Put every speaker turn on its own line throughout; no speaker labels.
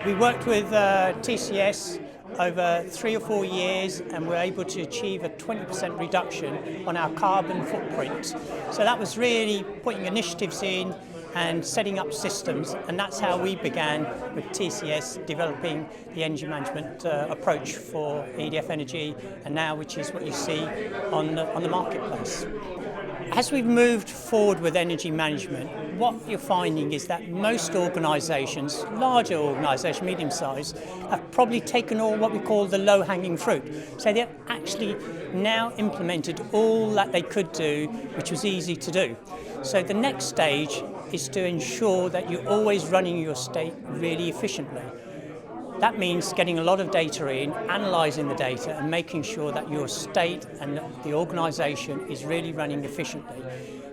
We worked with TCS over 3 or 4 years, and we're able to achieve a 20% reduction on our carbon footprint. So that was really putting initiatives in and setting up systems, and that's how we began with TCS developing the energy management approach for EDF Energy, and now which is what you see on the marketplace. As we've moved forward with energy management, what you're finding is that most organisations, larger organisations, medium-sized, have probably taken all what we call the low-hanging fruit. So they've actually now implemented all that they could do, which was easy to do. So the next stage is to ensure that you're always running your estate really efficiently. That means getting a lot of data in, analysing the data and making sure that your estate and the organisation is really running efficiently.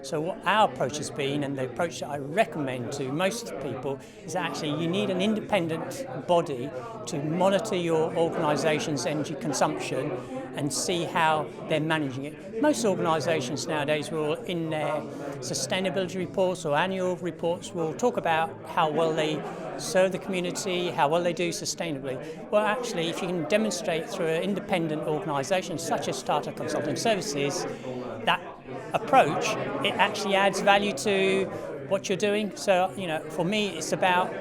So what our approach has been, and the approach that I recommend to most people, is actually you need an independent body to monitor your organisation's energy consumption and see how they're managing it. Most organisations nowadays will, in their sustainability reports or annual reports, will talk about how well they serve the community, how well they do sustainably. Well, actually, if you can demonstrate through an independent organisation such as Tata Consulting Services, that approach, it actually adds value to what you're doing. So, for me, it's about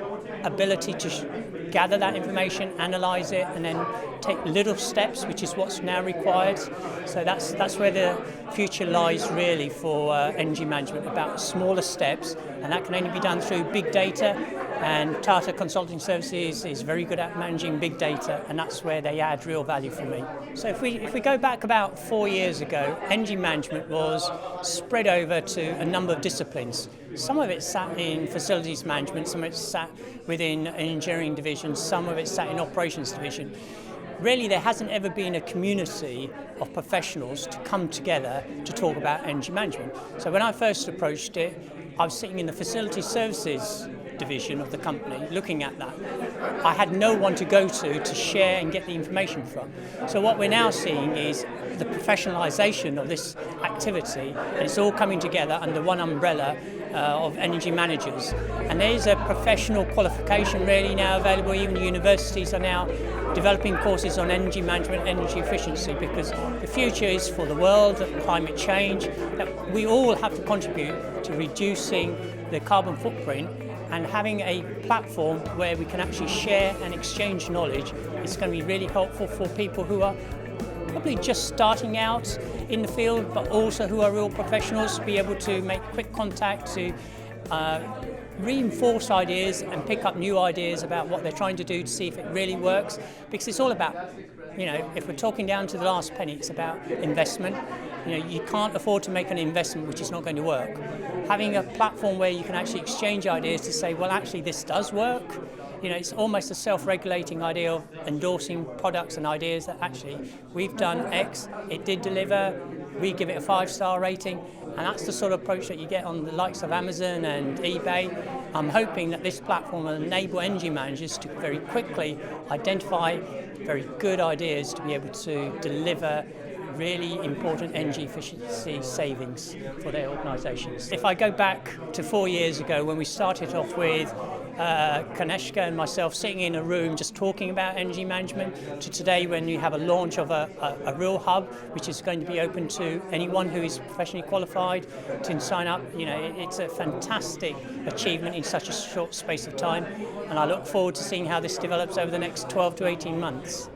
ability to gather that information, analyse it, and then take little steps, which is what's now required. So that's where the future lies really for energy management, about smaller steps, and that can only be done through big data. And Tata Consulting Services is very good at managing big data, and that's where they add real value for me. So if we go back about 4 years ago, energy management was spread over to a number of disciplines. Some of it sat in facilities management, some of it sat within an engineering division, some of it sat in operations division. Really, there hasn't ever been a community of professionals to come together to talk about energy management. So when I first approached it, I was sitting in the facility services division of the company looking at that. I had no one to go to share and get the information from. So what we're now seeing is the professionalisation of this activity, and it's all coming together under one umbrella of energy managers. And there is a professional qualification really now available. Even universities are now developing courses on energy management, energy efficiency, because the future is for the world, climate change, that we all have to contribute to reducing the carbon footprint, and having a platform where we can actually share and exchange knowledge is going to be really helpful for people who are probably just starting out in the field, but also who are real professionals, to be able to make quick contact, to reinforce ideas and pick up new ideas about what they're trying to do to see if it really works. Because it's all about, if we're talking down to the last penny, it's about investment. You can't afford to make an investment which is not going to work. Having a platform where you can actually exchange ideas to say, well, actually this does work. It's almost a self-regulating idea of endorsing products and ideas that actually we've done X, it did deliver, we give it a 5-star rating, and that's the sort of approach that you get on the likes of Amazon and eBay. I'm hoping that this platform will enable energy managers to very quickly identify very good ideas to be able to deliver really important energy efficiency savings for their organisations. If I go back to 4 years ago when we started off with Kaneshka and myself sitting in a room just talking about energy management, to today when you have a launch of a real hub which is going to be open to anyone who is professionally qualified to sign up, it's a fantastic achievement in such a short space of time, and I look forward to seeing how this develops over the next 12 to 18 months.